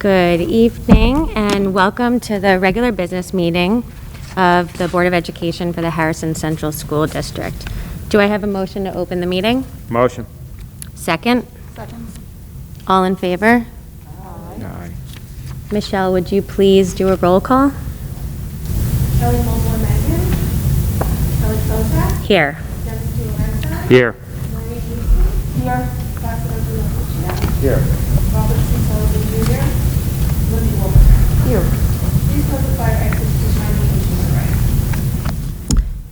Good evening and welcome to the regular business meeting of the Board of Education for the Harrison Central School District. Do I have a motion to open the meeting? Motion. Second? Second. All in favor? Aye. Michelle, would you please do a roll call? Kelly Mobley-Megan. Kelly Kosak. Here. Dennis DiLorenzo. Here. Maureen Easton. Here. Dr. Lucia. Here. Robert C. Sullivan Jr. Lindy Wolfner. Here. Please note the fire exit to my meeting to the right.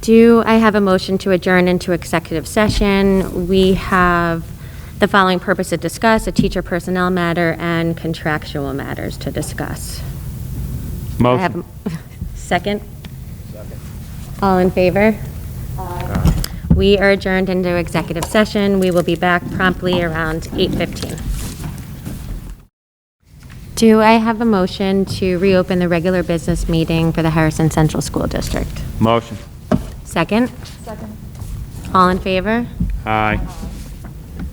Do I have a motion to adjourn into executive session? We have the following purpose to discuss: a teacher personnel matter and contractual matters to discuss. I have Motion. Second? Second. All in favor? Aye. We are adjourned into executive session. We will be back promptly around 8:15. Do I have a motion to reopen the regular business meeting for the Harrison Central School District? Motion. Second? Second. All in favor? Aye.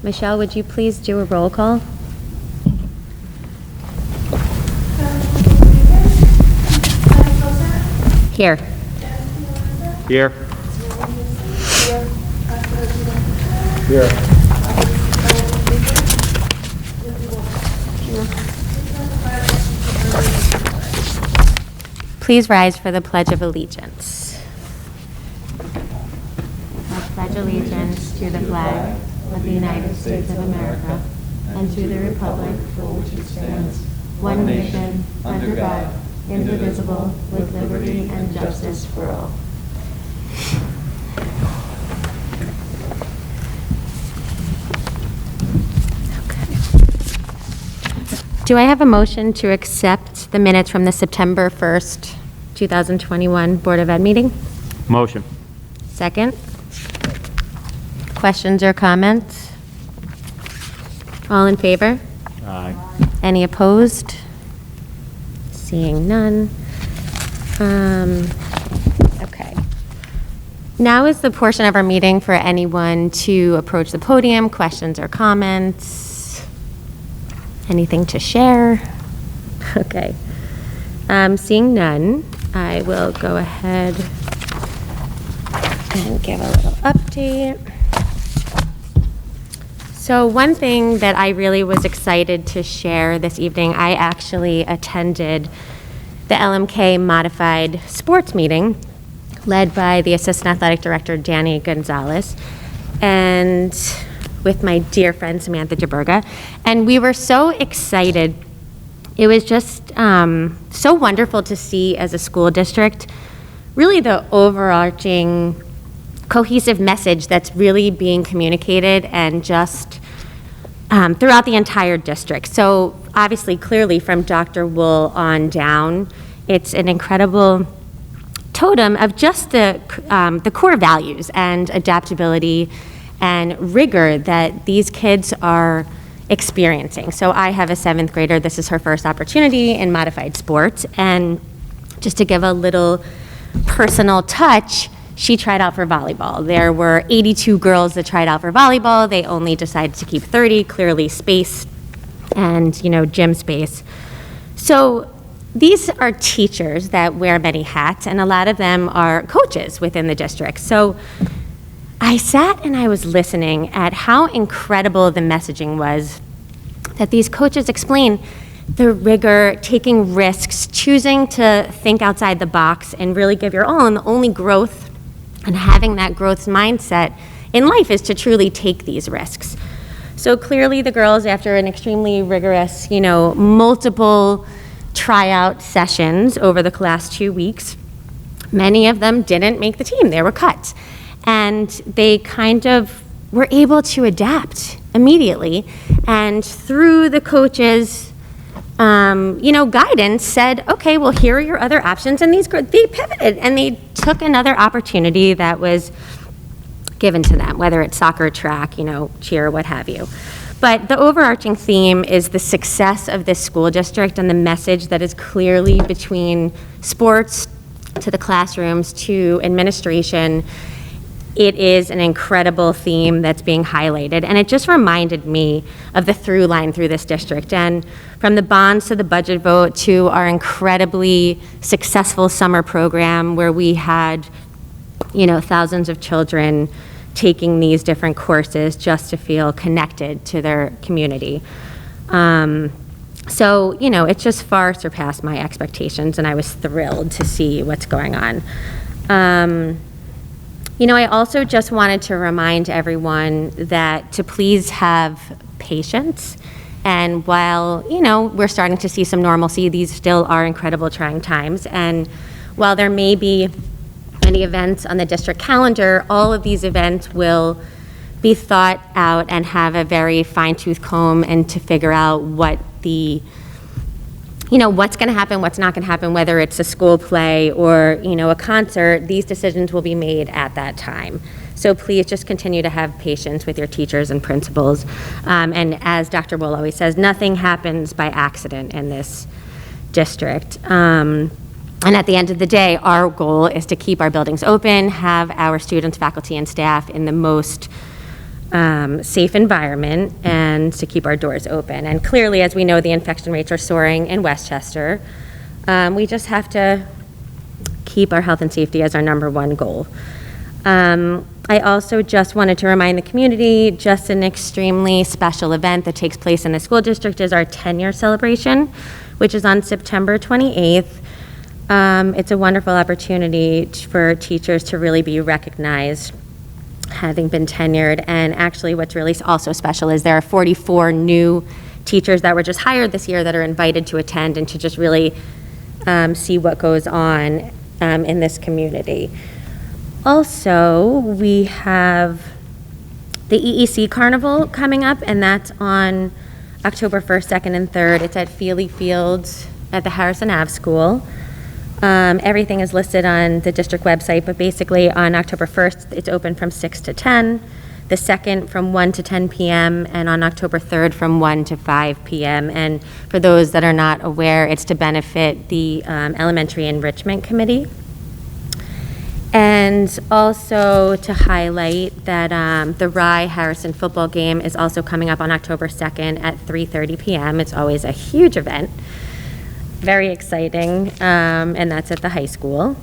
Michelle, would you please do a roll call? Kelly Mobley-Megan. Kelly Kosak. Here. Dennis DiLorenzo. Here. Maureen Easton. Here. Dr. Lucia. Here. Robert C. Sullivan Jr. Lindy Wolfner. Here. Please note the fire exit to my meeting to the right. Please rise for the Pledge of Allegiance. I pledge allegiance to the flag of the United States of America and to the republic for which it stands, one nation, under God, indivisible, with liberty and justice for all. Do I have a motion to accept the minutes from the September 1st, 2021 Board of Ed meeting? Motion. Second? Questions or comments? All in favor? Aye. Any opposed? Seeing none. Okay. Now is the portion of our meeting for anyone to approach the podium, questions or comments? Anything to share? Okay. Seeing none, I will go ahead and give a little update. So one thing that I really was excited to share this evening, I actually attended the LMK modified sports meeting led by the Assistant Athletic Director, Danny Gonzalez, and with my dear friend Samantha Jaberga. And we were so excited. It was just so wonderful to see as a school district, really the overarching cohesive message that's really being communicated and just throughout the entire district. So obviously, clearly from Dr. Wool on down, it's an incredible totem of just the core values and adaptability and rigor that these kids are experiencing. So I have a 7th grader. This is her first opportunity in modified sports. And just to give a little personal touch, she tried out for volleyball. There were 82 girls that tried out for volleyball. They only decided to keep 30, clearly space and, gym space. So these are teachers that wear many hats, and a lot of them are coaches within the district. So I sat and I was listening at how incredible the messaging was that these coaches explain the rigor, taking risks, choosing to think outside the box and really give your all. And the only growth and having that growth mindset in life is to truly take these risks. So clearly the girls, after an extremely rigorous, multiple tryout sessions over the last 2 weeks, many of them didn't make the team. They were cut. And they kind of were able to adapt immediately. And through the coaches' guidance said, okay, well, here are your other options. And they pivoted and they took another opportunity that was given to them, whether it's soccer, track, cheer, what have you. But the overarching theme is the success of this school district and the message that is clearly between sports to the classrooms to administration it is an incredible theme that's being highlighted. And it just reminded me of the through line through this district. And from the bonds to the budget vote to our incredibly successful summer program where we had, thousands of children taking these different courses just to feel connected to their community. So, it just far surpassed my expectations, and I was thrilled to see what's going on. I also just wanted to remind everyone that to please have patience. And while, we're starting to see some normalcy, these still are incredible trying times. And while there may be many events on the district calendar, all of these events will be thought out and have a very fine-tooth comb and to figure out what what's going to happen, what's not going to happen, whether it's a school play or, a concert, these decisions will be made at that time. So please just continue to have patience with your teachers and principals. And as Dr. Wool always says, nothing happens by accident in this district. And at the end of the day, our goal is to keep our buildings open, have our students, faculty, and staff in the most safe environment, and to keep our doors open. And clearly, as we know, the infection rates are soaring in Westchester. We just have to keep our health and safety as our number one goal. I also just wanted to remind the community, just an extremely special event that takes place in the school district is our 10-year celebration, which is on September 28th. It's a wonderful opportunity for teachers to really be recognized having been tenured. And actually what's really also special is there are 44 new teachers that were just hired this year that are invited to attend and to just really see what goes on in this community. Also, we have the EEC Carnival coming up, and that's on October 1st, 2nd, and 3rd. It's at Feely Fields at the Harrison Ave School. Everything is listed on the district website, but basically on October 1st, it's open from 6 to 10, the 2nd from 1 to 10 p.m., and on October 3rd from 1 to 5 p.m. And for those that are not aware, it's to benefit the Elementary Enrichment Committee. And also to highlight that the Rye Harrison football game is also coming up on October 2nd at 3:30 p.m. It's always a huge event. Very exciting, and that's at the high school.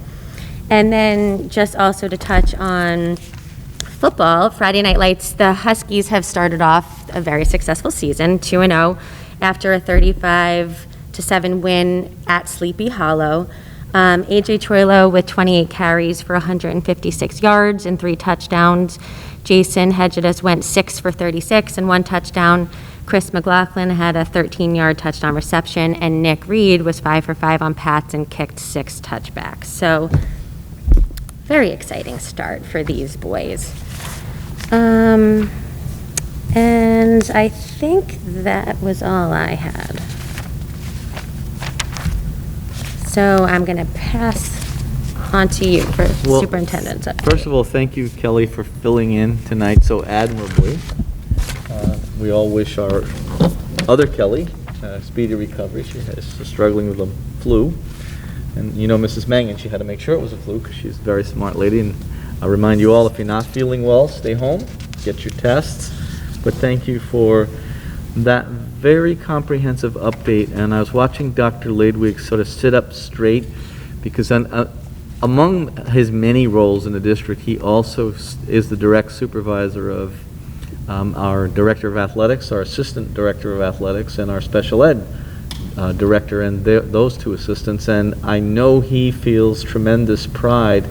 And then just also to touch on football, Friday Night Lights, the Huskies have started off a very successful season, 2-0, after a 35-7 win at Sleepy Hollow. AJ Troilo with 28 carries for 156 yards and 3 touchdowns. Jason Hedges went 6 for 36 and 1 touchdown. Chris McLaughlin had a 13-yard touchdown reception, and Nick Reed was 5 for 5 on Pats and kicked 6 touchbacks. So, very exciting start for these boys. And I think that was all I had. So I'm going to pass on to you for superintendent's update. First of all, thank you, Kelly, for filling in tonight so admirably. We all wish our other Kelly speedy recovery. She is struggling with the flu. And Mrs. Mangan, she had to make sure it was a flu because she's a very smart lady. And I'll remind you all, if you're not feeling well, stay home, get your tests. But thank you for that very comprehensive update. And I was watching Dr. Ladwig sort of sit up straight because among his many roles in the district, he also is the direct supervisor of our director of athletics, our assistant director of athletics, and our special ed director, and those 2 assistants. And I know he feels tremendous pride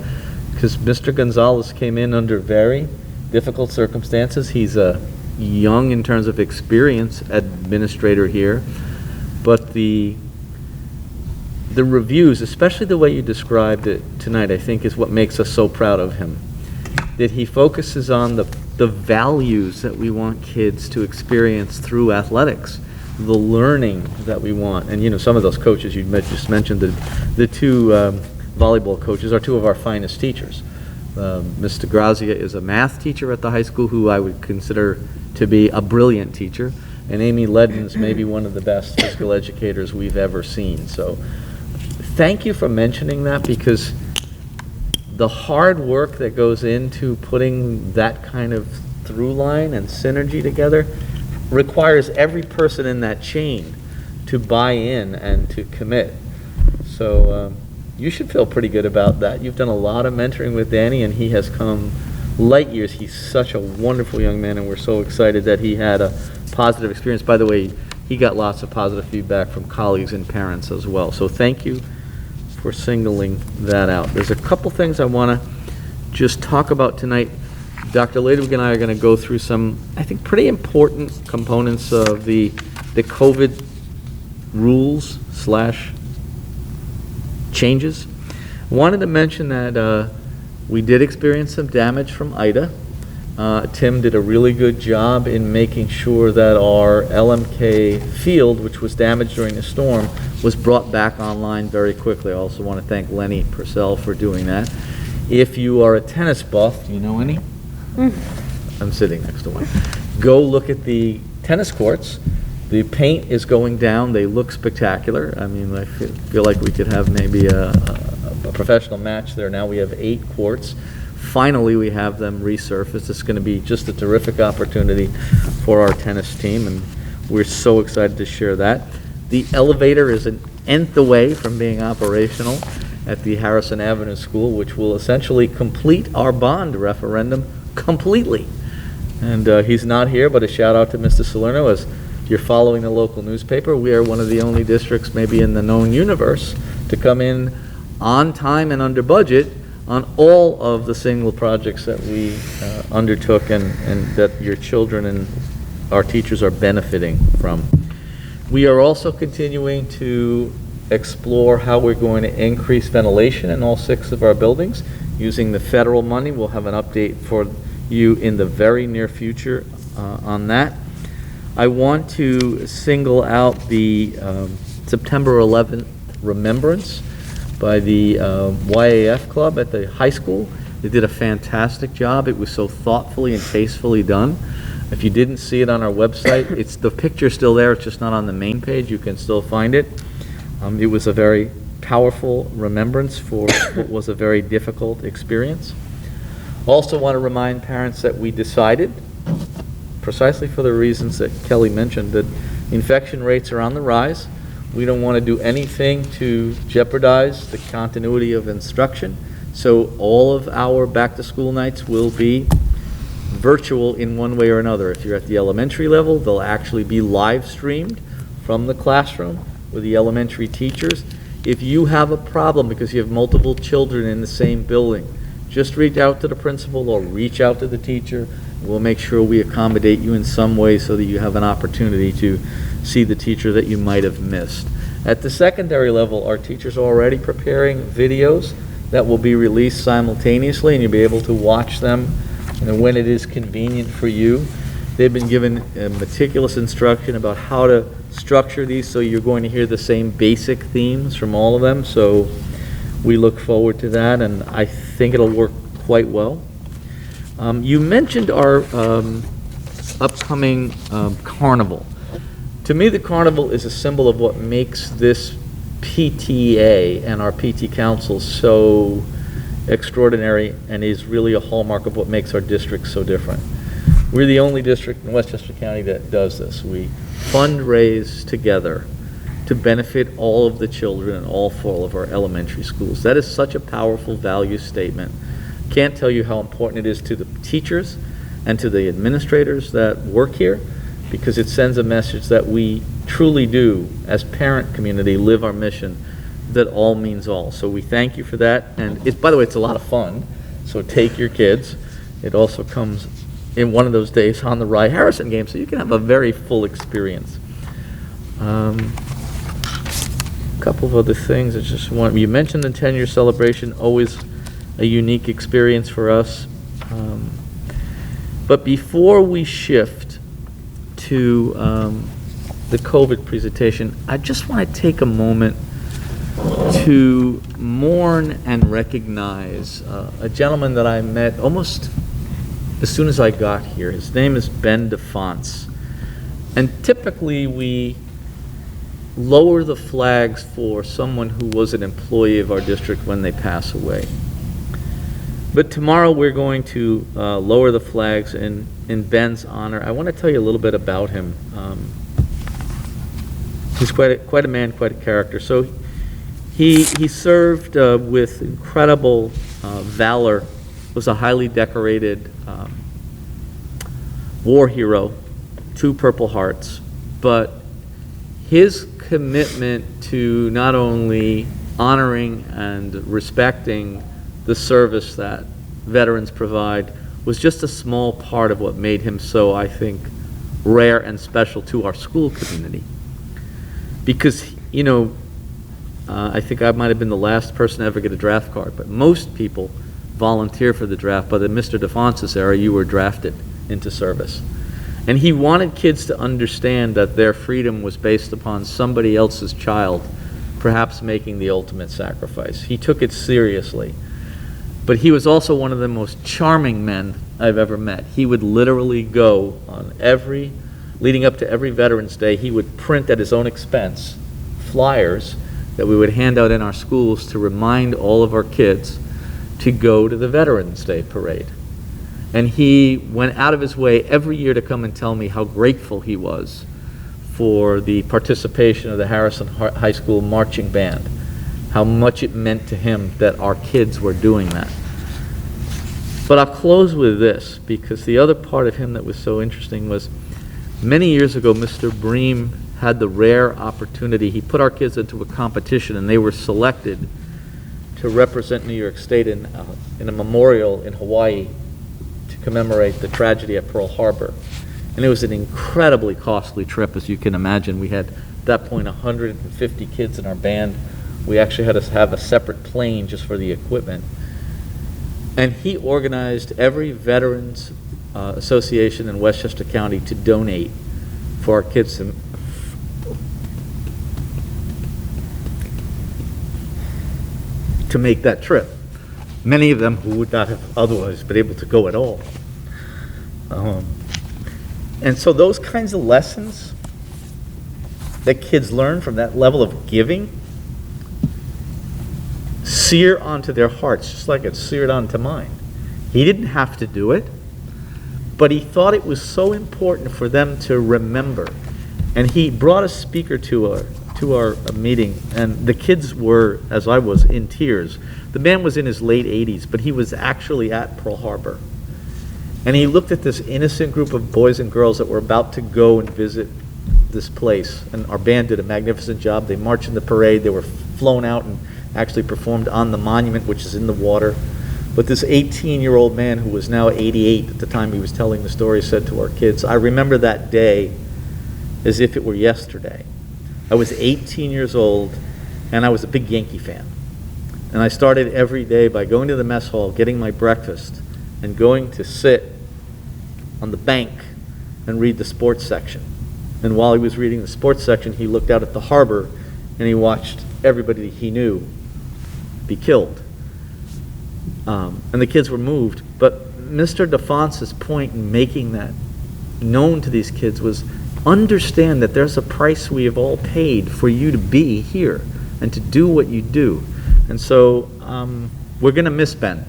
because Mr. Gonzalez came in under very difficult circumstances. He's a young in terms of experience administrator here, but the reviews, especially the way you described it tonight, I think is what makes us so proud of him. That he focuses on the values that we want kids to experience through athletics, the learning that we want. And some of those coaches you just mentioned, the 2 volleyball coaches are 2 of our finest teachers. Mr. Grazia is a math teacher at the high school who I would consider to be a brilliant teacher, and Amy Ledden's maybe one of the best physical educators we've ever seen. So thank you for mentioning that, because the hard work that goes into putting that kind of through line and synergy together requires every person in that chain to buy in and to commit. So you should feel pretty good about that. You've done a lot of mentoring with Danny, and he has come light years. He's such a wonderful young man, and we're so excited that he had a positive experience. By the way, he got lots of positive feedback from colleagues and parents as well. So thank you for singling that out. There's a couple things I want to just talk about tonight. Dr. Ladwig and I are going to go through some, I think, pretty important components of the COVID rules / changes. Wanted to mention that we did experience some damage from Ida. Tim did a really good job in making sure that our LMK field, which was damaged during the storm, was brought back online very quickly. I also want to thank Lenny Purcell for doing that. If you are a tennis buff, do you know any? I'm sitting next to one. Go look at the tennis courts. The paint is going down. They look spectacular. I mean, I feel like we could have maybe a professional match there. Now we have 8 courts. Finally, we have them resurfaced. It's going to be just a terrific opportunity for our tennis team, and we're so excited to share that. The elevator is an nth away from being operational at the Harrison Avenue School, which will essentially complete our bond referendum completely. And he's not here, but a shout out to Mr. Salerno. As you're following the local newspaper, we are one of the only districts maybe in the known universe to come in on time and under budget on all of the single projects that we undertook and that your children and our teachers are benefiting from. We are also continuing to explore how we're going to increase ventilation in all 6 of our buildings using the federal money. We'll have an update for you in the very near future on that. I want to single out the September 11th remembrance by the YAF Club at the high school. They did a fantastic job. It was so thoughtfully and tastefully done. If you didn't see it on our website, the picture's still there. It's just not on the main page. You can still find it. It was a very powerful remembrance for what was a very difficult experience. Also want to remind parents that we decided, precisely for the reasons that Kelly mentioned, that infection rates are on the rise. We don't want to do anything to jeopardize the continuity of instruction. So all of our back-to-school nights will be virtual in one way or another. If you're at the elementary level, they'll actually be live streamed from the classroom with the elementary teachers. If you have a problem because you have multiple children in the same building, just reach out to the principal or reach out to the teacher. We'll make sure we accommodate you in some way so that you have an opportunity to see the teacher that you might have missed. At the secondary level, our teachers are already preparing videos that will be released simultaneously, and you'll be able to watch them when it is convenient for you. They've been given meticulous instruction about how to structure these, so you're going to hear the same basic themes from all of them. So we look forward to that, and I think it'll work quite well. You mentioned our upcoming carnival. To me, the carnival is a symbol of what makes this PTA and our PT Council so extraordinary, and is really a hallmark of what makes our district so different. We're the only district in Westchester County that does this. We fundraise together to benefit all of the children in all 4 of our elementary schools. That is such a powerful value statement. Can't tell you how important it is to the teachers and to the administrators that work here, because it sends a message that we truly do, as parent community, live our mission, that all means all. So we thank you for that. And by the way, it's a lot of fun. So take your kids. It also comes in one of those days on the Rye Harrison game, so you can have a very full experience. A couple of other things. You mentioned the 10-year celebration, always a unique experience for us. But before we shift to the COVID presentation, I just want to take a moment to mourn and recognize a gentleman that I met almost as soon as I got here. His name is Ben DeFonce. And typically we lower the flags for someone who was an employee of our district when they pass away. But tomorrow, we're going to lower the flags in Ben's honor. I want to tell you a little bit about him. He's quite a man, quite a character. So he served with incredible valor, was a highly decorated war hero, 2 Purple Hearts, but his commitment to not only honoring and respecting the service that veterans provide was just a small part of what made him so, I think, rare and special to our school community. Because, you know, I think I might have been the last person to ever get a draft card, but most people volunteer for the draft. By the Mr. DeFoncis era, you were drafted into service. And he wanted kids to understand that their freedom was based upon somebody else's child, perhaps making the ultimate sacrifice. He took it seriously. But he was also one of the most charming men I've ever met. He would literally go on leading up to every Veterans Day, he would print at his own expense flyers that we would hand out in our schools to remind all of our kids to go to the Veterans Day parade. And he went out of his way every year to come and tell me how grateful he was for the participation of the Harrison High School marching band, how much it meant to him that our kids were doing that. But I'll close with this, because the other part of him that was so interesting was many years ago, Mr. Bream had the rare opportunity. He put our kids into a competition, and they were selected to represent New York State in a memorial in Hawaii to commemorate the tragedy at Pearl Harbor. And it was an incredibly costly trip, as you can imagine. We had, at that point, 150 kids in our band. We actually had to have a separate plane just for the equipment. And he organized every Veterans Association in Westchester County to donate for our kids to make that trip. Many of them who would not have otherwise been able to go at all. And so those kinds of lessons that kids learn from that level of giving sear onto their hearts, just like it seared onto mine. He didn't have to do it, but he thought it was so important for them to remember. And he brought a speaker to our meeting, and the kids were, as I was, in tears. The man was in his late 80s, but he was actually at Pearl Harbor. And he looked at this innocent group of boys and girls that were about to go and visit this place. And our band did a magnificent job. They marched in the parade. They were flown out and actually performed on the monument, which is in the water. But this 18-year-old man, who was now 88 at the time he was telling the story, said to our kids, "I remember that day as if it were yesterday. I was 18 years old, and I was a big Yankee fan. And I started every day by going to the mess hall, getting my breakfast, and going to sit on the bank and read the sports section. And while he was reading the sports section, he looked out at the harbor, and he watched everybody he knew be killed." And the kids were moved. But Mr. DeFonce's point in making that known to these kids was, understand that there's a price we have all paid for you to be here and to do what you do. And so we're going to miss Ben.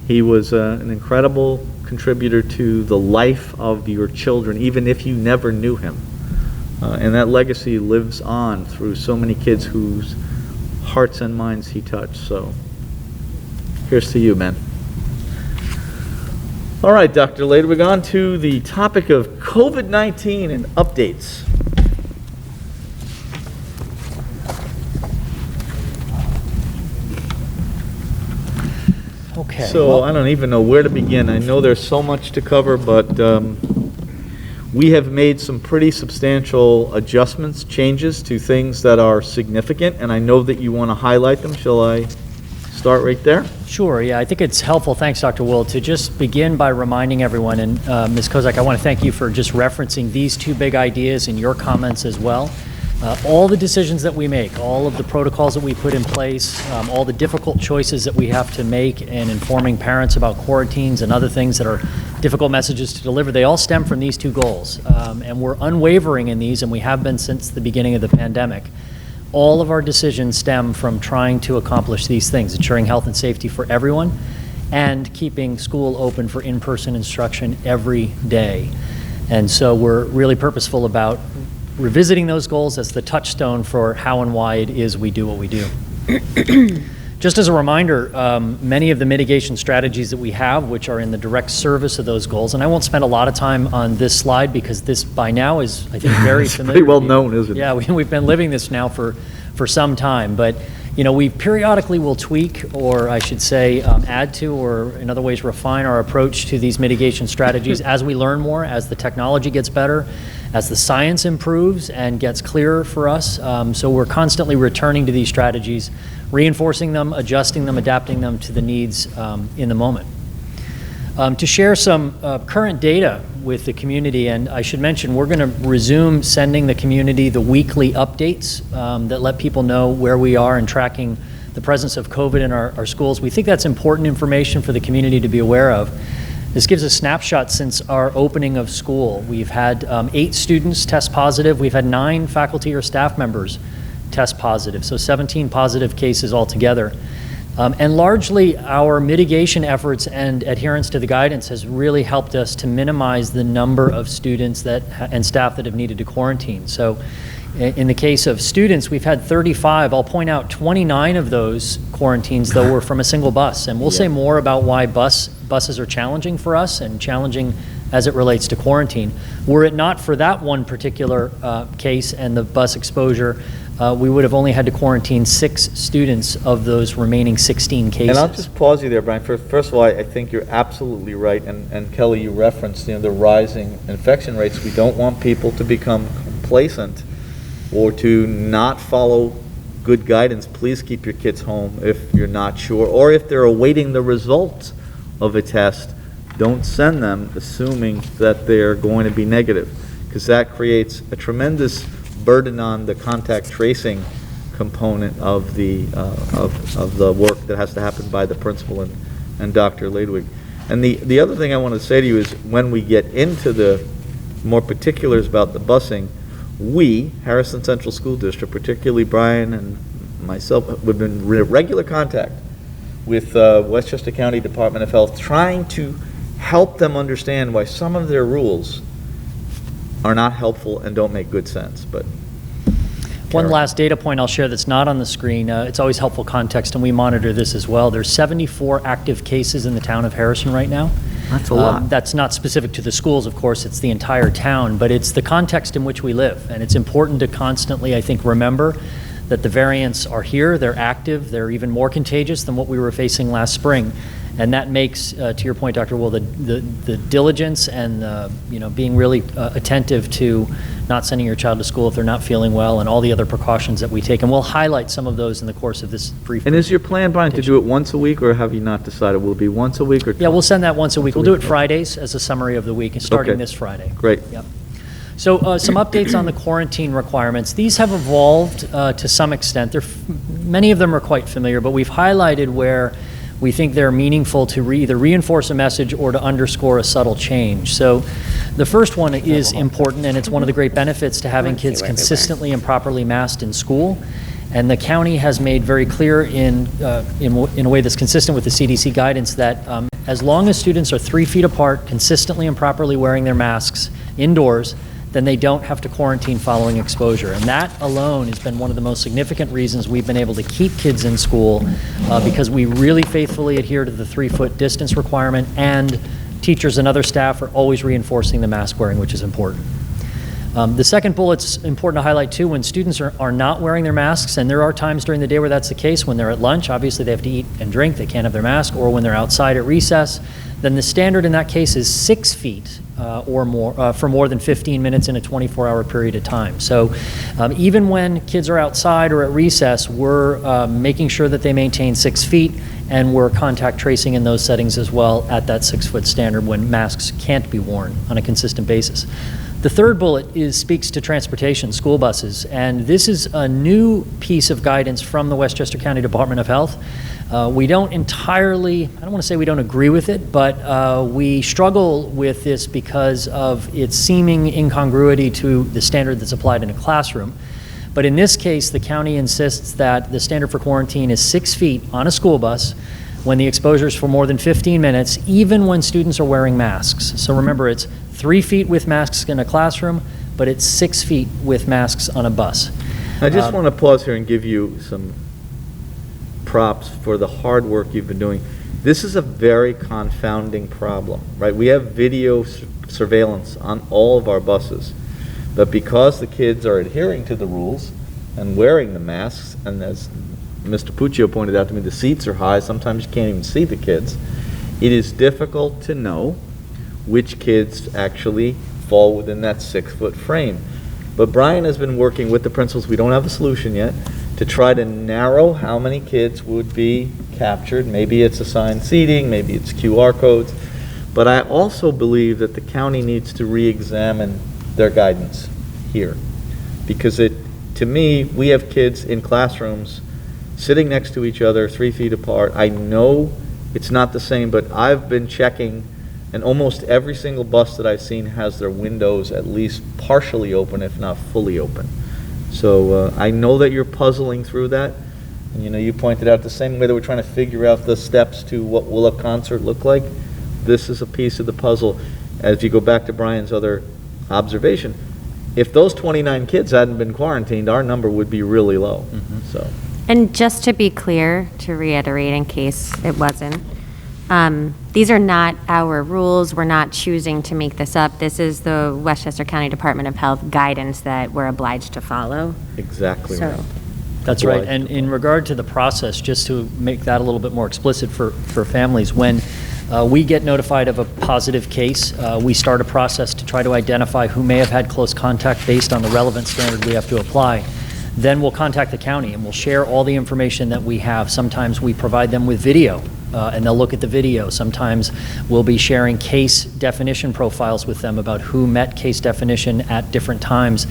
He was an incredible contributor to the life of your children, even if you never knew him. And that legacy lives on through so many kids whose hearts and minds he touched. So here's to you, man. All right, Dr. Lade, we're on to the topic of COVID-19 and updates. Okay. So I don't even know where to begin. I know there's so much to cover, but we have made some pretty substantial adjustments, changes to things that are significant, and I know that you want to highlight them. Shall I start right there? Sure, yeah, I think it's helpful, thanks Dr. Wool, to just begin by reminding everyone, and Ms. Kozak, I want to thank you for just referencing these two big ideas in your comments as well. All the decisions that we make, all of the protocols that we put in place, all the difficult choices that we have to make in informing parents about quarantines and other things that are difficult messages to deliver, they all stem from these two goals. And we're unwavering in these, and we have been since the beginning of the pandemic. All of our decisions stem from trying to accomplish these things, ensuring health and safety for everyone, and keeping school open for in-person instruction every day. And so we're really purposeful about revisiting those goals as the touchstone for how and why it is we do what we do. Just as a reminder, many of the mitigation strategies that we have, which are in the direct service of those goals, and I won't spend a lot of time on this slide because this by now is, I think, very familiar. Pretty well known, isn't it? Yeah, we've been living this now for some time, but we periodically will tweak, or I should say add to, or in other ways refine our approach to these mitigation strategies as we learn more, as the technology gets better, as the science improves and gets clearer for us. So we're constantly returning to these strategies, reinforcing them, adjusting them, adapting them to the needs in the moment. To share some current data with the community, and I should mention we're going to resume sending the community the weekly updates that let people know where we are and tracking the presence of COVID in our schools. We think that's important information for the community to be aware of. This gives a snapshot since our opening of school. We've had 8 students test positive. We've had 9 faculty or staff members test positive, so 17 positive cases altogether. And largely, our mitigation efforts and adherence to the guidance has really helped us to minimize the number of students and staff that have needed to quarantine. So in the case of students, we've had 35. I'll point out 29 of those quarantines, though, were from a single bus. And we'll say more about why buses are challenging for us and challenging as it relates to quarantine. Were it not for that one particular case and the bus exposure, we would have only had to quarantine 6 students of those remaining 16 cases. And I'll just pause you there, Brian. First of all, I think you're absolutely right. And Kelly, you referenced the rising infection rates. We don't want people to become complacent or to not follow good guidance. Please keep your kids home if you're not sure, or if they're awaiting the results of a test, don't send them assuming that they're going to be negative, because that creates a tremendous burden on the contact tracing component of the work that has to happen by the principal and Dr. Ladwig. And the other thing I want to say to you is, when we get into the more particulars about the busing, we, Harrison Central School District, particularly Brian and myself, we've been in regular contact with Westchester County Department of Health, trying to help them understand why some of their rules are not helpful and don't make good sense. But one last data point I'll share that's not on the screen. It's always helpful context, and we monitor this as well. There's 74 active cases in the town of Harrison right now. That's a lot. That's not specific to the schools, of course. It's the entire town, but it's the context in which we live. And it's important to constantly, I think, remember that the variants are here, they're active, they're even more contagious than what we were facing last spring. And that makes, to your point, Dr. Will, the diligence and being really attentive to not sending your child to school if they're not feeling well, and all the other precautions that we take. And we'll highlight some of those in the course of this brief. And is your plan, Brian, to do it once a week, or have you not decided? Will it be once a week or Yeah, we'll send that once a week. We'll do it Fridays as a summary of the week, starting this Friday. Great. Yep. So some updates on the quarantine requirements. These have evolved to some extent. Many of them are quite familiar, but we've highlighted where we think they're meaningful to either reinforce a message or to underscore a subtle change. So the first one is important, and it's one of the great benefits to having kids consistently and properly masked in school. And the county has made very clear in a way that's consistent with the CDC guidance that as long as students are 3 feet apart, consistently and properly wearing their masks indoors, then they don't have to quarantine following exposure. And that alone has been one of the most significant reasons we've been able to keep kids in school, because we really faithfully adhere to the 3-foot distance requirement, and teachers and other staff are always reinforcing the mask wearing, which is important. The second bullet's important to highlight too. When students are not wearing their masks, and there are times during the day where that's the case, when they're at lunch, obviously they have to eat and drink, they can't have their mask, or when they're outside at recess, then the standard in that case is 6 feet or more for more than 15 minutes in a 24-hour period of time. So even when kids are outside or at recess, we're making sure that they maintain 6 feet, and we're contact tracing in those settings as well at that 6-foot standard when masks can't be worn on a consistent basis. The third bullet speaks to transportation, school buses, and this is a new piece of guidance from the Westchester County Department of Health. We don't entirely, I don't want to say we don't agree with it, but we struggle with this because of its seeming incongruity to the standard that's applied in a classroom. But in this case, the county insists that the standard for quarantine is 6 feet on a school bus when the exposure is for more than 15 minutes, even when students are wearing masks. So remember, it's 3 feet with masks in a classroom, but it's 6 feet with masks on a bus. I just want to pause here and give you some props for the hard work you've been doing. This is a very confounding problem, right? We have video surveillance on all of our buses, but because the kids are adhering to the rules and wearing the masks, and as Mr. Puccio pointed out to me, the seats are high, sometimes you can't even see the kids, it is difficult to know which kids actually fall within that 6-foot frame. But Brian has been working with the principals, we don't have a solution yet, to try to narrow how many kids would be captured. Maybe it's assigned seating, maybe it's QR codes. But I also believe that the county needs to re-examine their guidance here. Because to me, we have kids in classrooms sitting next to each other, 3 feet apart. I know it's not the same, but I've been checking, and almost every single bus that I've seen has their windows at least partially open, if not fully open. So I know that you're puzzling through that. And, you pointed out the same way that we're trying to figure out the steps to what will a concert look like. This is a piece of the puzzle. As you go back to Brian's other observation, if those 29 kids hadn't been quarantined, our number would be really low. So. And just to be clear, to reiterate in case it wasn't, these are not our rules. We're not choosing to make this up. This is the Westchester County Department of Health guidance that we're obliged to follow. Exactly So- right. That's right. And in regard to the process, just to make that a little bit more explicit for families, when we get notified of a positive case, we start a process to try to identify who may have had close contact based on the relevant standard we have to apply. Then we'll contact the county and we'll share all the information that we have. Sometimes we provide them with video and they'll look at the video. Sometimes we'll be sharing case definition profiles with them about who met case definition at different times.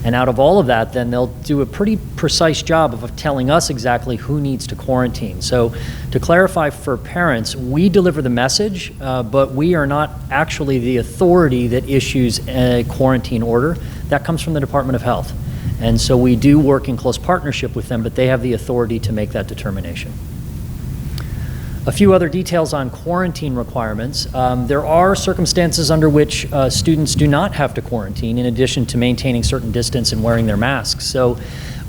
And out of all of that, then they'll do a pretty precise job of telling us exactly who needs to quarantine. So to clarify for parents, we deliver the message, but we are not actually the authority that issues a quarantine order. That comes from the Department of Health. And so we do work in close partnership with them, but they have the authority to make that determination. A few other details on quarantine requirements. There are circumstances under which students do not have to quarantine in addition to maintaining certain distance and wearing their masks. So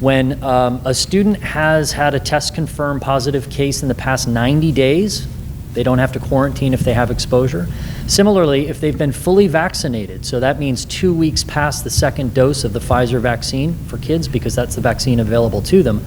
when a student has had a test confirmed positive case in the past 90 days, they don't have to quarantine if they have exposure. Similarly, if they've been fully vaccinated, so that means 2 weeks past the second dose of the Pfizer vaccine for kids, because that's the vaccine available to them,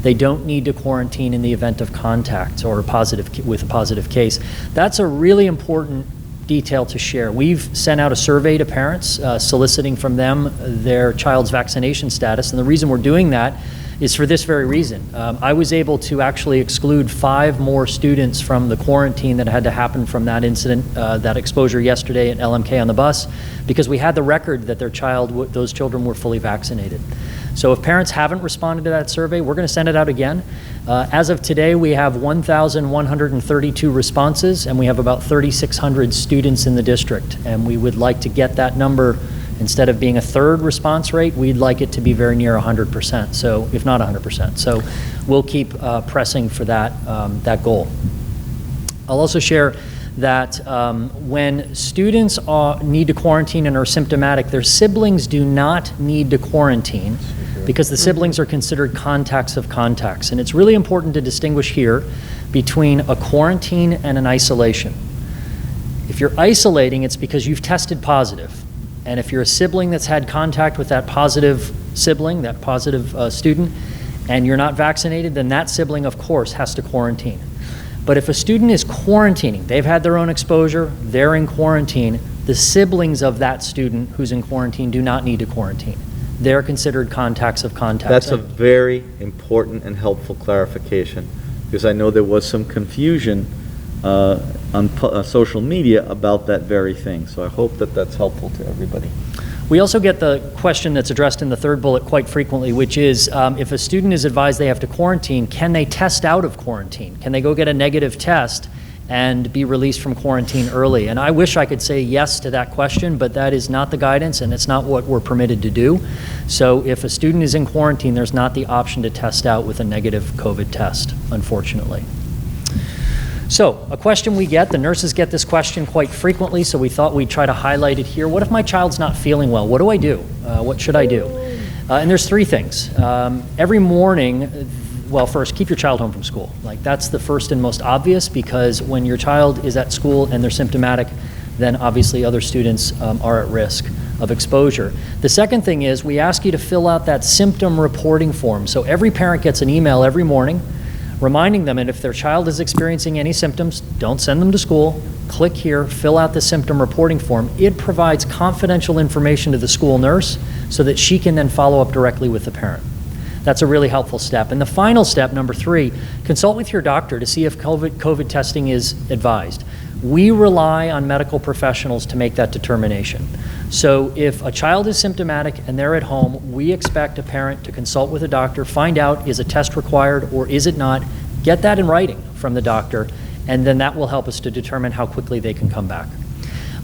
they don't need to quarantine in the event of contact or with a positive case. That's a really important detail to share. We've sent out a survey to parents soliciting from them their child's vaccination status, and the reason we're doing that is for this very reason. I was able to actually exclude 5 more students from the quarantine that had to happen from that incident, that exposure yesterday at LMK on the bus, because we had the record that those children were fully vaccinated. So if parents haven't responded to that survey, we're going to send it out again. As of today, we have 1,132 responses, and we have about 3,600 students in the district. And we would like to get that number, instead of being a third response rate, we'd like it to be very near 100%, so if not 100%. So we'll keep pressing for that goal. I'll also share that when students need to quarantine and are symptomatic, their siblings do not need to quarantine because the siblings are considered contacts of contacts. And it's really important to distinguish here between a quarantine and an isolation. If you're isolating, it's because you've tested positive. And if you're a sibling that's had contact with that positive sibling, that positive student, and you're not vaccinated, then that sibling, of course, has to quarantine. But if a student is quarantining, they've had their own exposure, they're in quarantine, the siblings of that student who's in quarantine do not need to quarantine. They're considered contacts of contacts. That's a very important and helpful clarification, because I know there was some confusion on social media about that very thing. So I hope that that's helpful to everybody. We also get the question that's addressed in the third bullet quite frequently, which is if a student is advised they have to quarantine, can they test out of quarantine? Can they go get a negative test and be released from quarantine early? And I wish I could say yes to that question, but that is not the guidance and it's not what we're permitted to do. So if a student is in quarantine, there's not the option to test out with a negative COVID test, unfortunately. So, a question we get, the nurses get this question quite frequently, so we thought we'd try to highlight it here. What if my child's not feeling well? What do I do? What should I do? And there's three things. Every morning, well, first, keep your child home from school. Like, that's the first and most obvious, because when your child is at school and they're symptomatic, then obviously other students are at risk of exposure. The second thing is we ask you to fill out that symptom reporting form. So every parent gets an email every morning reminding them, and if their child is experiencing any symptoms, don't send them to school. Click here, fill out the symptom reporting form. It provides confidential information to the school nurse so that she can then follow up directly with the parent. That's a really helpful step. And the final step, number 3, consult with your doctor to see if COVID testing is advised. We rely on medical professionals to make that determination. So if a child is symptomatic and they're at home, we expect a parent to consult with a doctor, find out, is a test required or is it not? Get that in writing from the doctor, and then that will help us to determine how quickly they can come back.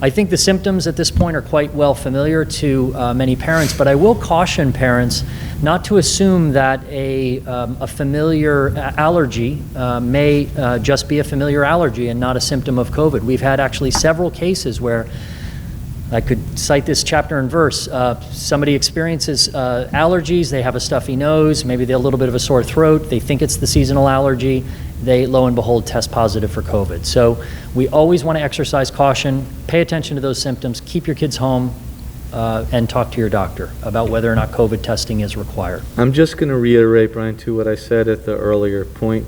I think the symptoms at this point are quite well familiar to many parents, but I will caution parents not to assume that a familiar allergy may just be a familiar allergy and not a symptom of COVID. We've had actually several cases where I could cite this chapter and verse. Somebody experiences allergies, they have a stuffy nose, maybe they're a little bit of a sore throat, they think it's the seasonal allergy, they, lo and behold, test positive for COVID. So we always want to exercise caution, pay attention to those symptoms, keep your kids home, and talk to your doctor about whether or not COVID testing is required. I'm just going to reiterate, Brian, to what I said at the earlier point.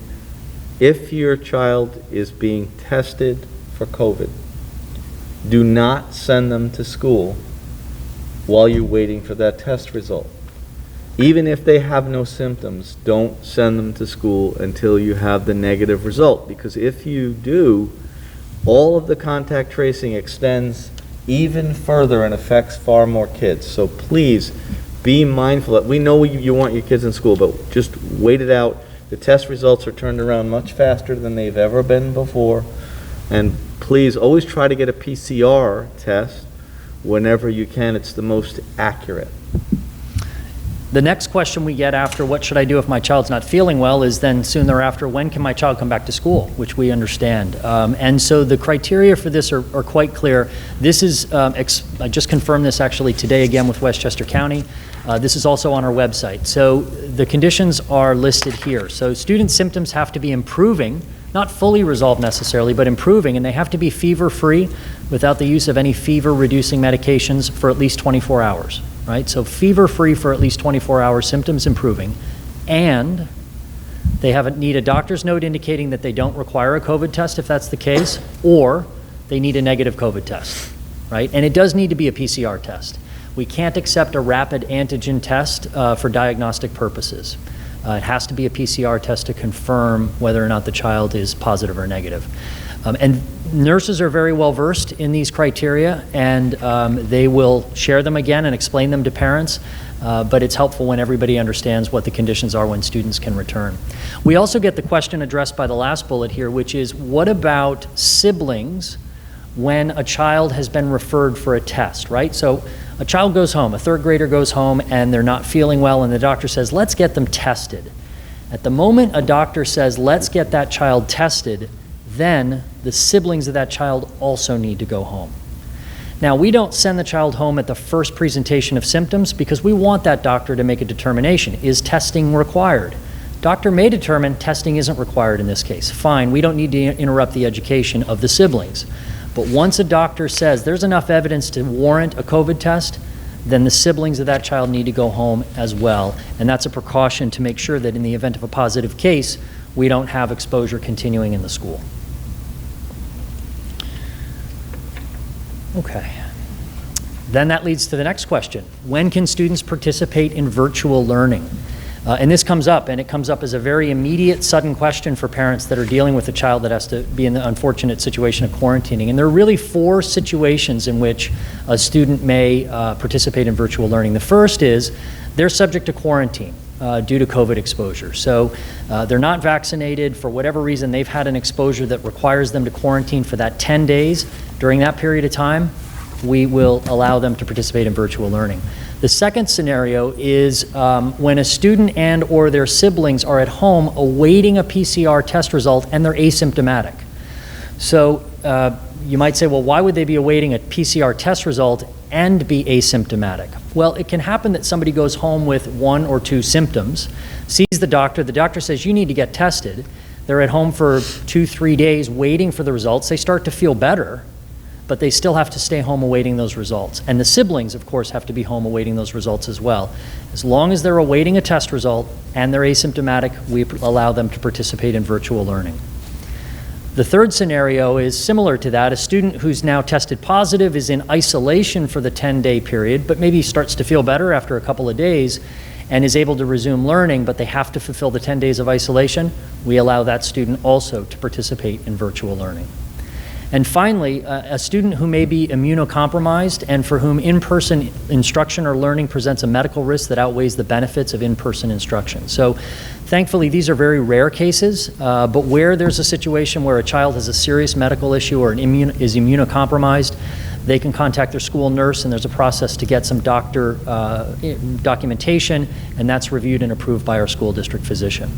If your child is being tested for COVID, do not send them to school while you're waiting for that test result. Even if they have no symptoms, don't send them to school until you have the negative result, because if you do, all of the contact tracing extends even further and affects far more kids. So please be mindful that we know you want your kids in school, but just wait it out. The test results are turned around much faster than they've ever been before. And please always try to get a PCR test whenever you can. It's the most accurate. The next question we get after what should I do if my child's not feeling well is then soon thereafter, when can my child come back to school, which we understand. And so the criteria for this are quite clear. This is, I just confirmed this actually today again with Westchester County. This is also on our website. So the conditions are listed here. So student symptoms have to be improving, not fully resolved necessarily, but improving, and they have to be fever-free without the use of any fever-reducing medications for at least 24 hours. Right? So fever-free for at least 24 hours, symptoms improving, and they need a doctor's note indicating that they don't require a COVID test if that's the case, or they need a negative COVID test, right? And it does need to be a PCR test. We can't accept a rapid antigen test for diagnostic purposes. It has to be a PCR test to confirm whether or not the child is positive or negative. And nurses are very well versed in these criteria, and they will share them again and explain them to parents, but it's helpful when everybody understands what the conditions are when students can return. We also get the question addressed by the last bullet here, which is, what about siblings when a child has been referred for a test, right? So a child goes home, a third grader goes home, and they're not feeling well, and the doctor says, let's get them tested. At the moment a doctor says, let's get that child tested, then the siblings of that child also need to go home. Now, we don't send the child home at the first presentation of symptoms because we want that doctor to make a determination. Is testing required? Doctor may determine testing isn't required in this case. Fine, we don't need to interrupt the education of the siblings. But once a doctor says there's enough evidence to warrant a COVID test, then the siblings of that child need to go home as well. And that's a precaution to make sure that in the event of a positive case, we don't have exposure continuing in the school. Okay. Then that leads to the next question. When can students participate in virtual learning? And this comes up, and it comes up as a very immediate, sudden question for parents that are dealing with a child that has to be in the unfortunate situation of quarantining. And there are really 4 situations in which a student may participate in virtual learning. The first is they're subject to quarantine due to COVID exposure. So they're not vaccinated. For whatever reason, they've had an exposure that requires them to quarantine for that 10 days. During that period of time, we will allow them to participate in virtual learning. The second scenario is when a student and or their siblings are at home awaiting a PCR test result and they're asymptomatic. So you might say, well, why would they be awaiting a PCR test result and be asymptomatic? Well, it can happen that somebody goes home with 1 or 2 symptoms, sees the doctor says, you need to get tested. They're at home for 2-3 days waiting for the results. They start to feel better, but they still have to stay home awaiting those results. And the siblings, of course, have to be home awaiting those results as well. As long as they're awaiting a test result and they're asymptomatic, we allow them to participate in virtual learning. The third scenario is similar to that. A student who's now tested positive is in isolation for the 10-day period, but maybe starts to feel better after a couple of days and is able to resume learning, but they have to fulfill the 10 days of isolation. We allow that student also to participate in virtual learning. And finally, a student who may be immunocompromised and for whom in-person instruction or learning presents a medical risk that outweighs the benefits of in-person instruction. So thankfully, these are very rare cases, but where there's a situation where a child has a serious medical issue or is immunocompromised, they can contact their school nurse, and there's a process to get some doctor documentation, and that's reviewed and approved by our school district physician.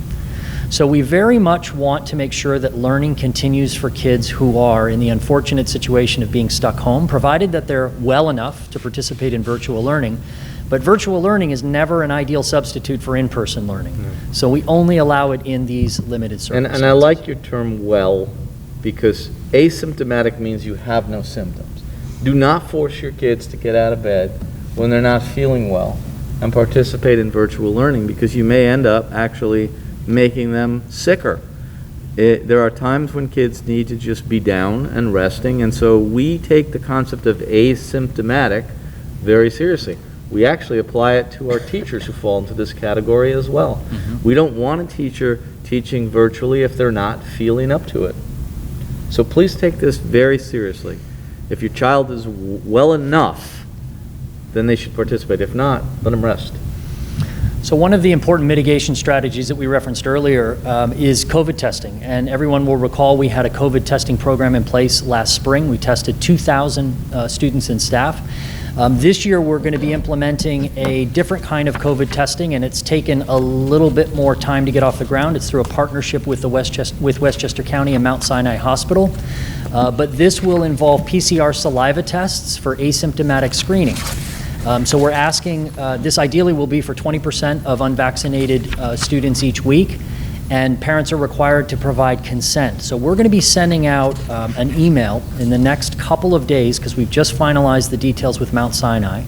So we very much want to make sure that learning continues for kids who are in the unfortunate situation of being stuck home, provided that they're well enough to participate in virtual learning. But virtual learning is never an ideal substitute for in-person learning. So we only allow it in these limited circumstances. And I like your term well, because asymptomatic means you have no symptoms. Do not force your kids to get out of bed when they're not feeling well and participate in virtual learning, because you may end up actually making them sicker. There are times when kids need to just be down and resting, and so we take the concept of asymptomatic very seriously. We actually apply it to our teachers who fall into this category as well. Mm-hmm. We don't want a teacher teaching virtually if they're not feeling up to it. So please take this very seriously. If your child is well enough, then they should participate. If not, let them rest. So one of the important mitigation strategies that we referenced earlier is COVID testing. And everyone will recall we had a COVID testing program in place last spring. We tested 2,000 students and staff. This year we're going to be implementing a different kind of COVID testing, and it's taken a little bit more time to get off the ground. It's through a partnership with Westchester County and Mount Sinai Hospital. But this will involve PCR saliva tests for asymptomatic screening. So we're asking, this ideally will be for 20% of unvaccinated students each week, and parents are required to provide consent. So we're going to be sending out an email in the next couple of days, because we've just finalized the details with Mount Sinai,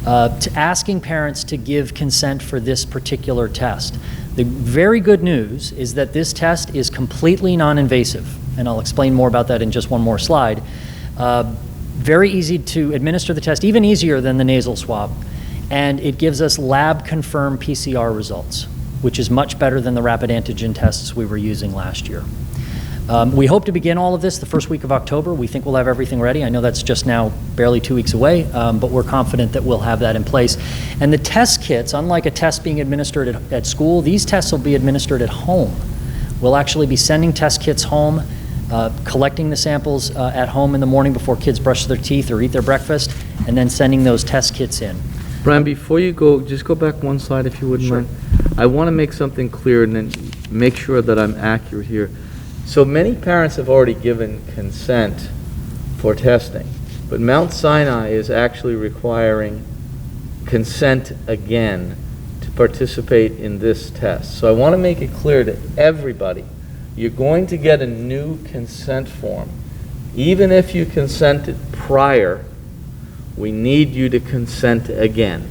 to asking parents to give consent for this particular test. The very good news is that this test is completely non-invasive, and I'll explain more about that in just one more slide. Very easy to administer the test, even easier than the nasal swab, and it gives us lab-confirmed PCR results, which is much better than the rapid antigen tests we were using last year. We hope to begin all of this the first week of October. We think we'll have everything ready. I know that's just now barely 2 weeks away, but we're confident that we'll have that in place. And the test kits, unlike a test being administered at school, these tests will be administered at home. We'll actually be sending test kits home, collecting the samples at home in the morning before kids brush their teeth or eat their breakfast, and then sending those test kits in. Brian, before you go, just go back one slide if you wouldn't mind. I want to make something clear and then make sure that I'm accurate here. So many parents have already given consent for testing, but Mount Sinai is actually requiring consent again to participate in this test. So I want to make it clear to everybody, you're going to get a new consent form. Even if you consented prior, we need you to consent again.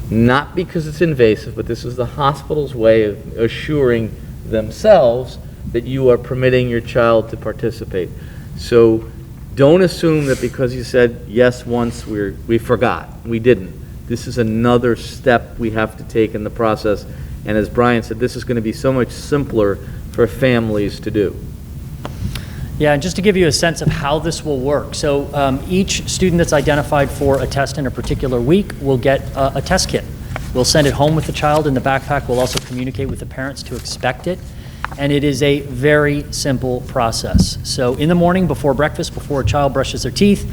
Not because it's invasive, but this is the hospital's way of assuring themselves that you are permitting your child to participate. So don't assume that because you said yes once, we forgot. We didn't. This is another step we have to take in the process. And as Brian said, this is going to be so much simpler for families to do. Yeah, and just to give you a sense of how this will work. So each student that's identified for a test in a particular week will get a test kit. We'll send it home with the child in the backpack. We'll also communicate with the parents to expect it. And it is a very simple process. So in the morning before breakfast, before a child brushes their teeth,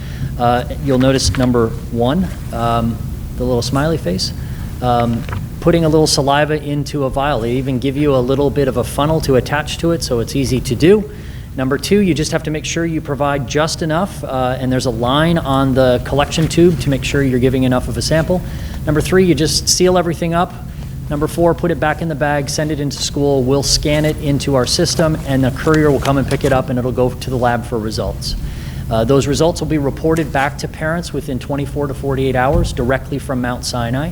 you'll notice number 1, the little smiley face, putting a little saliva into a vial. They even give you a little bit of a funnel to attach to it, so it's easy to do. Number 2, you just have to make sure you provide just enough, and there's a line on the collection tube to make sure you're giving enough of a sample. Number 3, you just seal everything up. Number 4, put it back in the bag, send it into school. We'll scan it into our system, and the courier will come and pick it up, and it'll go to the lab for results. Those results will be reported back to parents within 24 to 48 hours directly from Mount Sinai.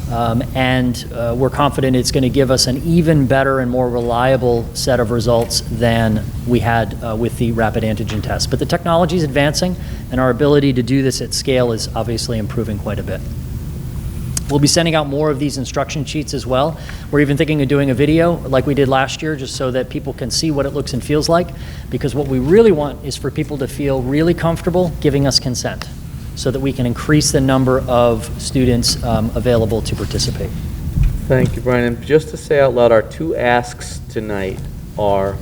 We're confident it's going to give us an even better and more reliable set of results than we had with the rapid antigen test. But the technology is advancing, and our ability to do this at scale is obviously improving quite a bit. We'll be sending out more of these instruction sheets as well. We're even thinking of doing a video like we did last year, just so that people can see what it looks and feels like, because what we really want is for people to feel really comfortable giving us consent, so that we can increase the number of students available to participate. Thank you, Brian. And just to say out loud, our 2 asks tonight are: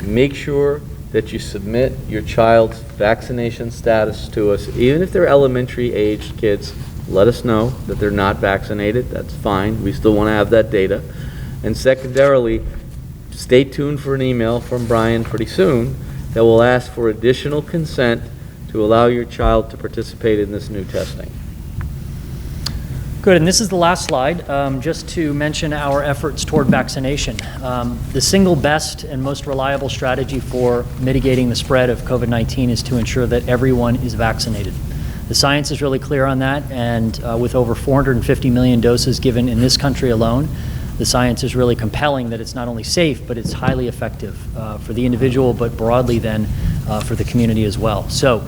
make sure that you submit your child's vaccination status to us. Even if they're elementary age kids, let us know that they're not vaccinated. That's fine. We still want to have that data. And secondarily, stay tuned for an email from Brian pretty soon that will ask for additional consent to allow your child to participate in this new testing. Good, and this is the last slide, just to mention our efforts toward vaccination. The single best and most reliable strategy for mitigating the spread of COVID-19 is to ensure that everyone is vaccinated. The science is really clear on that, and with over 450 million doses given in this country alone, the science is really compelling that it's not only safe, but it's highly effective for the individual, but broadly then for the community as well. So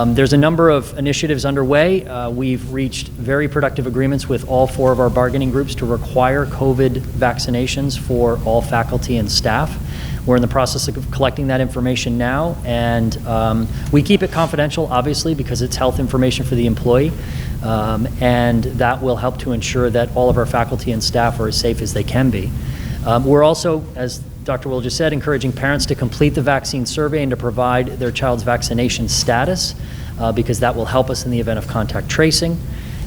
there's a number of initiatives underway. We've reached very productive agreements with all 4 of our bargaining groups to require COVID vaccinations for all faculty and staff. We're in the process of collecting that information now, and we keep it confidential, obviously, because it's health information for the employee, and that will help to ensure that all of our faculty and staff are as safe as they can be. We're also, as Dr. Will just said, encouraging parents to complete the vaccine survey and to provide their child's vaccination status, because that will help us in the event of contact tracing.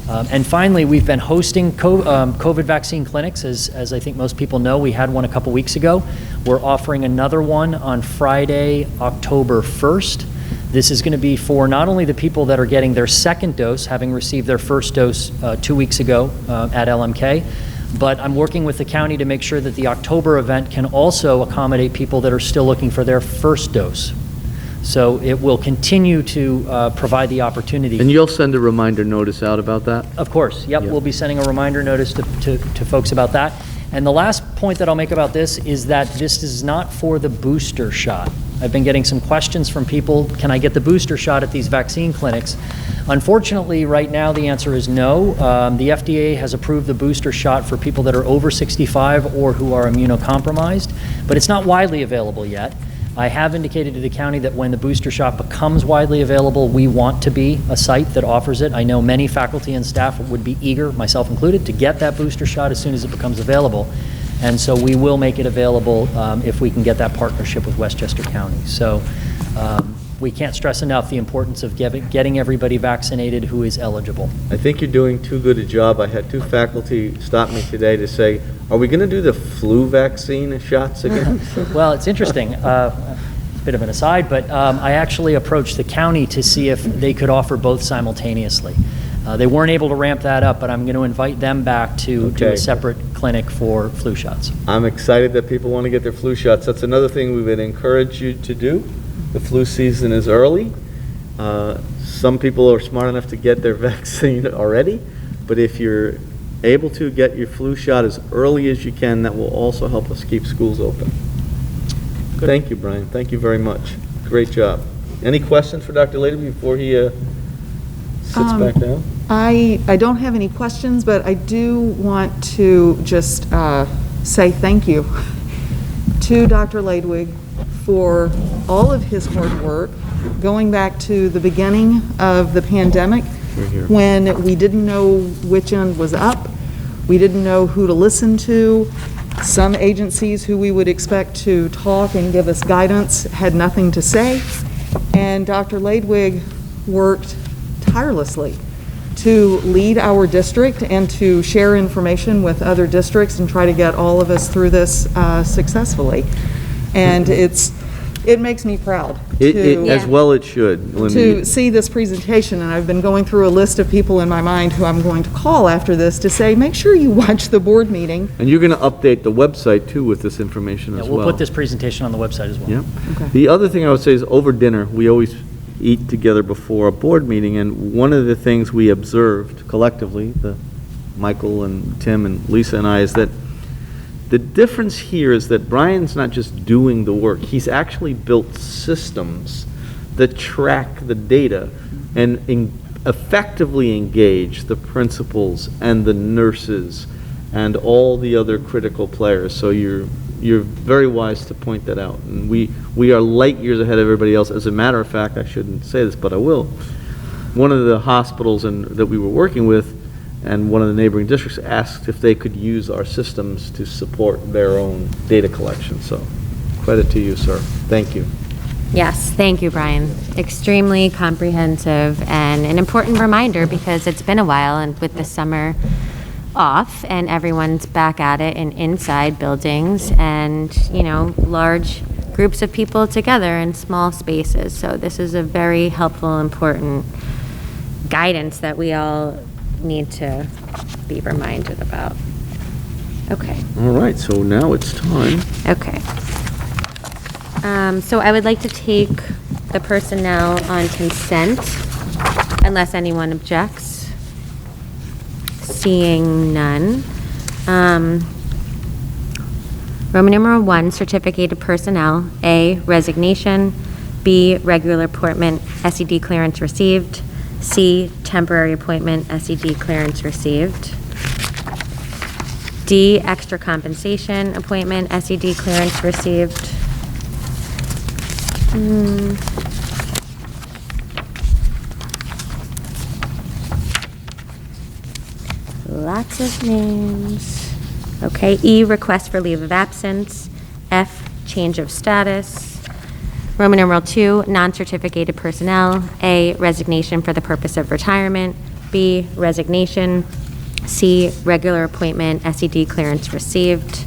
And finally, we've been hosting COVID vaccine clinics. As I think most people know, we had one a couple weeks ago. We're offering another one on Friday, October 1st. This is going to be for not only the people that are getting their second dose, having received their first dose 2 weeks ago at LMK, but I'm working with the county to make sure that the October event can also accommodate people that are still looking for their first dose. So it will continue to provide the opportunity. And you'll send a reminder notice out about that? Of course, yep. Yeah. We'll be sending a reminder notice to folks about that. And the last point that I'll make about this is that this is not for the booster shot. I've been getting some questions from people, can I get the booster shot at these vaccine clinics? Unfortunately, right now the answer is no. The FDA has approved the booster shot for people that are over 65 or who are immunocompromised, but it's not widely available yet. I have indicated to the county that when the booster shot becomes widely available, we want to be a site that offers it. I know many faculty and staff would be eager, myself included, to get that booster shot as soon as it becomes available. And so we will make it available if we can get that partnership with Westchester County. So we can't stress enough the importance of getting everybody vaccinated who is eligible. I think you're doing too good a job. I had 2 faculty stop me today to say, are we going to do the flu vaccine shots again? Well, it's interesting. A bit of an aside, but I actually approached the county to see if they could offer both simultaneously. They weren't able to ramp that up, but I'm going to invite them back to do a separate clinic for flu shots. I'm excited that people want to get their flu shots. That's another thing we would encourage you to do. The flu season is early. Some people are smart enough to get their vaccine already, but if you're able to get your flu shot as early as you can, that will also help us keep schools open. Good. Thank you, Brian. Thank you very much. Great job. Any questions for Dr. Lady before he sits back down? I don't have any questions, but I do want to just say thank you to Dr. Ladewig for all of his hard work, going back to the beginning of the pandemic when we didn't know which end was up, we didn't know who to listen to. Some agencies who we would expect to talk and give us guidance had nothing to say, and Dr. Ladewig worked tirelessly to lead our district and to share information with other districts and try to get all of us through this successfully. And it's it makes me proud As Yeah. well it should, Linda. to see this presentation, and I've been going through a list of people in my mind who I'm going to call after this to say, make sure you watch the board meeting. And you're going to update the website too with this information Yeah, as well. we'll put this presentation on the website as well. Yep. Okay. The other thing I would say is over dinner, we always eat together before a board meeting, and one of the things we observed collectively, Michael and Tim and Lisa and I, is that the difference here is that Brian's not just doing the work, he's actually built systems that track the data and effectively engage the principals and the nurses and all the other critical players. So you're very wise to point that out. And we are light years ahead of everybody else. As a matter of fact, I shouldn't say this, but I will. One of the hospitals that we were working with and one of the neighboring districts asked if they could use our systems to support their own data collection. So credit to you, sir. Thank you. Yes, thank you, Brian. Extremely comprehensive and an important reminder because it's been a while and with the summer off and everyone's back at it in inside buildings and, large groups of people together in small spaces. So this is a very helpful, important guidance that we all need to be reminded about. Okay. All right, so now it's time. Okay. So I would like to take the personnel on consent, unless anyone objects. Seeing none. Roman numeral 1, certificated personnel. A, resignation. B, regular appointment, SED clearance received. C, temporary appointment, SED clearance received. D, extra compensation appointment, SED clearance received. Lots of names. Okay, E, request for leave of absence. F, change of status. Roman numeral 2, non-certificated personnel. A, resignation for the purpose of retirement. B, resignation. C, regular appointment, SED clearance received.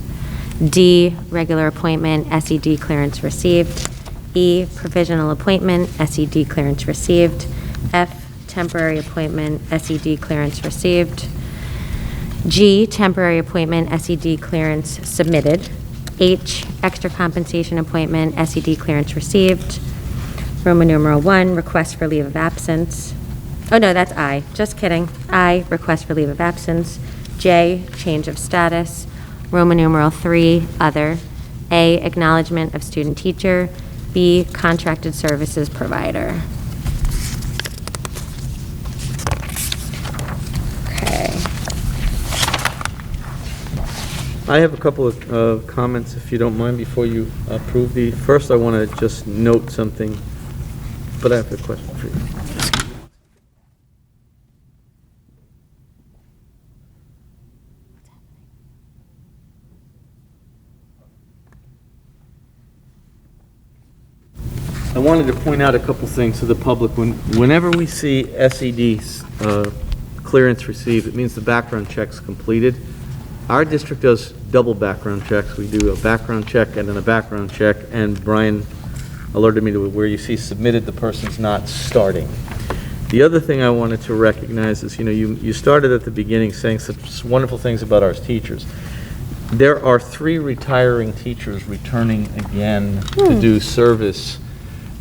D, regular appointment, SED clearance received. E, provisional appointment, SED clearance received. F, temporary appointment, SED clearance received. G, temporary appointment, SED clearance submitted. H, extra compensation appointment, SED clearance received. Roman numeral 1, request for leave of absence. Oh, no, that's I. Just kidding. I, request for leave of absence. J, change of status. Roman numeral 3, other. A, acknowledgement of student teacher. B, contracted services provider. Okay. I have a couple of comments, if you don't mind, before you approve the. First, I want to just note something, but I have a question for you. I wanted to point out a couple things to the public. Whenever we see SED clearance received, it means the background check's completed. Our district does double background checks. We do a background check and then a background check, and Brian alerted me to where you see submitted, the person's not starting. The other thing I wanted to recognize is, you started at the beginning saying such wonderful things about our teachers. There are 3 retiring teachers returning again to do service,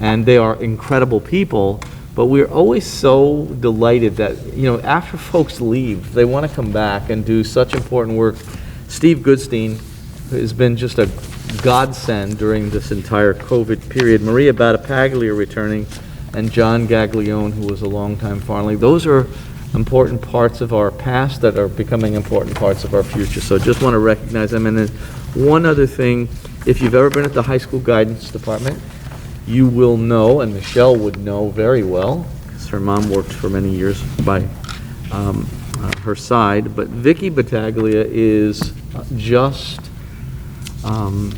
and they are incredible people, but we're always so delighted that, after folks leave, they want to come back and do such important work. Steve Goodstein has been just a godsend during this entire COVID period. Maria Battipaglia returning, and John Gaglione, who was a longtime Farley. Those are important parts of our past that are becoming important parts of our future. So just want to recognize them. And then one other thing, if you've ever been at the high school guidance department, you will know, and Michelle would know very well, because her mom worked for many years by her side, but Vicki Battaglia is just an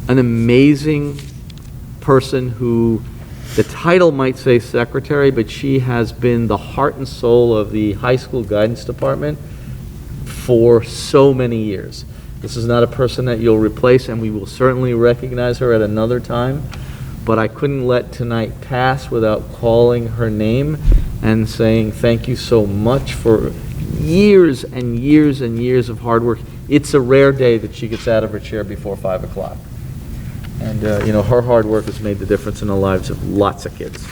amazing person who, the title might say secretary, but she has been the heart and soul of the high school guidance department for so many years. This is not a person that you'll replace, and we will certainly recognize her at another time, but I couldn't let tonight pass without calling her name and saying thank you so much for years and years and years of hard work. It's a rare day that she gets out of her chair before 5 o'clock. And, her hard work has made the difference in the lives of lots of kids.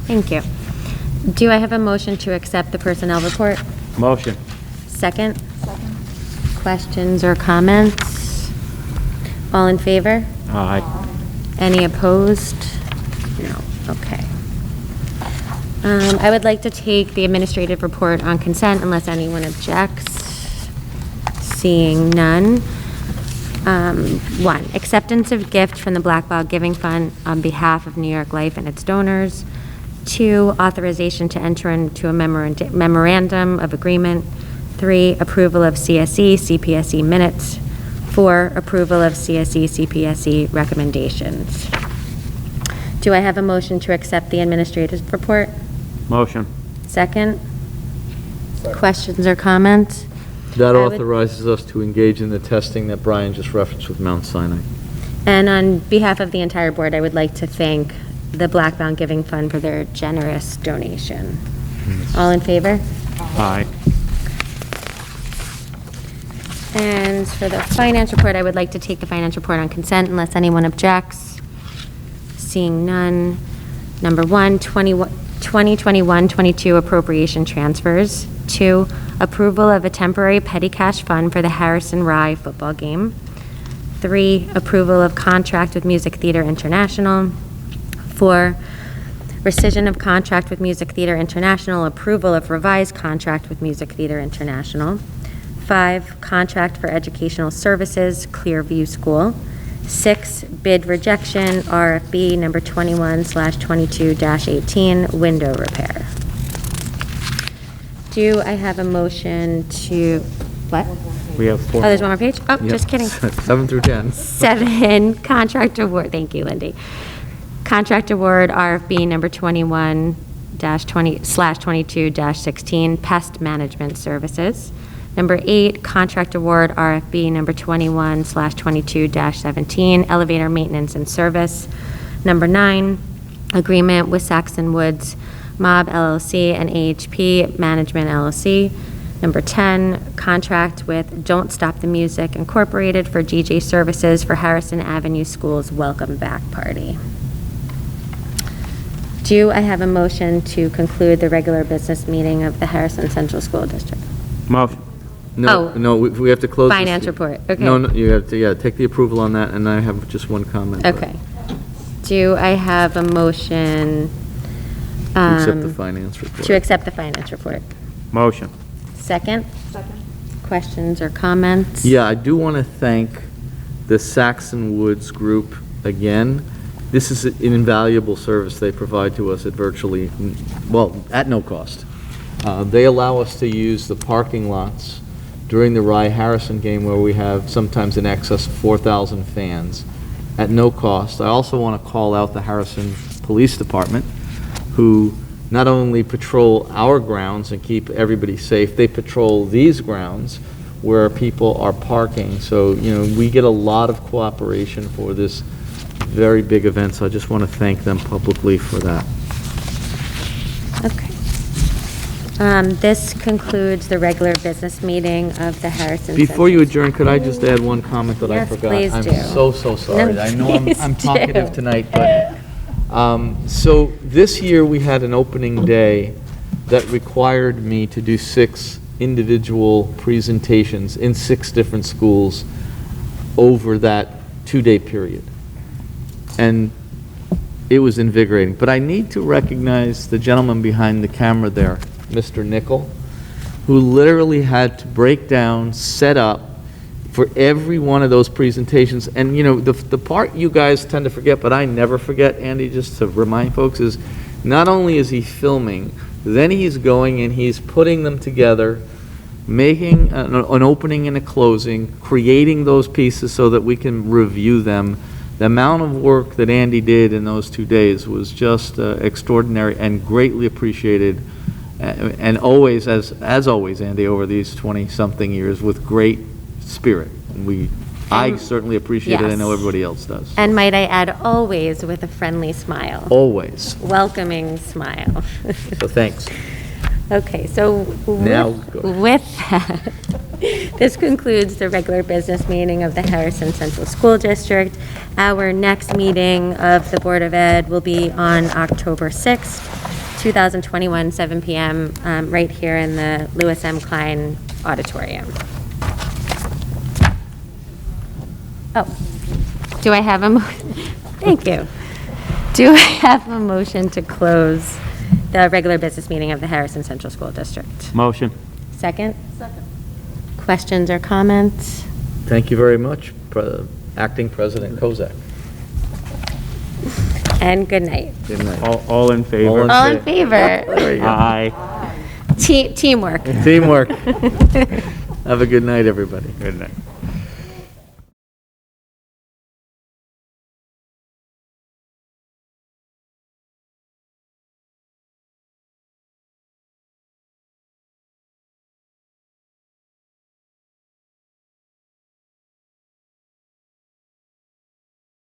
Thank you. Do I have a motion to accept the personnel report? Motion. Second? Questions or comments? All in favor? Aye. Any opposed? No. Okay. I would like to take the administrative report on consent unless anyone objects. Seeing none. 1, acceptance of gift from the Blackball Giving Fund on behalf of New York Life and its donors. 2, authorization to enter into a memorandum of agreement. 3, approval of CSE, CPSE minutes. 4, approval of CSE, CPSE recommendations. Do I have a motion to accept the administrative report? Motion. Second? Questions or comments? That I would- authorizes us to engage in the testing that Brian just referenced with Mount Sinai. And on behalf of the entire board, I would like to thank the Blackbound Giving Fund for their generous donation. All in favor? Aye. And for the finance report, I would like to take the finance report on consent unless anyone objects. Seeing none. Number 1, 2021-22 appropriation transfers. 2, approval of a temporary petty cash fund for the Harrison Rye football game. 3, approval of contract with Music Theater International. 4, rescission of contract with Music Theater International, approval of revised contract with Music Theater International. 5, contract for educational services, Clearview School. 6, bid rejection, RFB number 21/22-18, window repair. Do I have a motion to, what? We have 4. Oh, there's one more page? Oh, Yep. just kidding. 7 through 10. 7, contract award, thank you, Lindy. Contract award RFB number 21/20/22-16, pest management services. Number 8, contract award RFB number 21/22-17, elevator maintenance and service. Number 9, agreement with Saxon Woods Mob LLC and AHP Management LLC. Number 10, contract with Don't Stop the Music Incorporated for DJ services for Harrison Avenue School's Welcome Back Party. Do I have a motion to conclude the regular business meeting of the Harrison Central School District? Motion. No, Oh. no, we have to close. this- Finance report, okay. No, you have to, take the approval on that, and I have just one comment. but Okay. Do I have a motion? to Accept the um, finance report. To accept the finance report? Motion. Second? Questions or comments? Yeah, I do want to thank the Saxon Woods Group again. This is an invaluable service they provide to us at virtually, at no cost. They allow us to use the parking lots during the Rye Harrison game where we have sometimes in excess of 4,000 fans at no cost. I also want to call out the Harrison Police Department, who not only patrol our grounds and keep everybody safe, they patrol these grounds where people are parking. So, we get a lot of cooperation for this very big event, so I just want to thank them publicly for that. Okay. This concludes the regular business meeting of the Harrison. Before you Central adjourn, could I just add one comment that I Yes, forgot? please do. I'm so sorry. No, I know please I'm do. talkative tonight, but, so this year we had an opening day that required me to do 6 individual presentations in 6 different schools over that 2-day period. And it was invigorating. But I need to recognize the gentleman behind the camera there, Mr. Nickel, who literally had to break down, set up for every one of those presentations. And, the part you guys tend to forget, but I never forget, Andy, just to remind folks, is not only is he filming, then he's going and he's putting them together, making an opening and a closing, creating those pieces so that we can review them. The amount of work that Andy did in those 2 days was just extraordinary and greatly appreciated. And always, as always, Andy, over these 20-something years, with great spirit. I And- certainly appreciate it, I know yes. everybody else does. And might I add, always with a friendly smile, Always. welcoming smile. So thanks. Okay, so Now go. with that, this concludes the regular business meeting of the Harrison Central School District. Our next meeting of the Board of Ed will be on October 6th, 2021, 7 PM, right here in the Lewis M. Klein Auditorium. Oh, do I have a, thank you. Do I have a motion to close the regular business meeting of the Harrison Central School District? Motion. Second? Second. Questions or comments? Thank you very much, Acting President Kozak. And good night. Good night. All in favor? All in favor? There you go. Aye. Teamwork. Teamwork. Have a good night, everybody. Good night.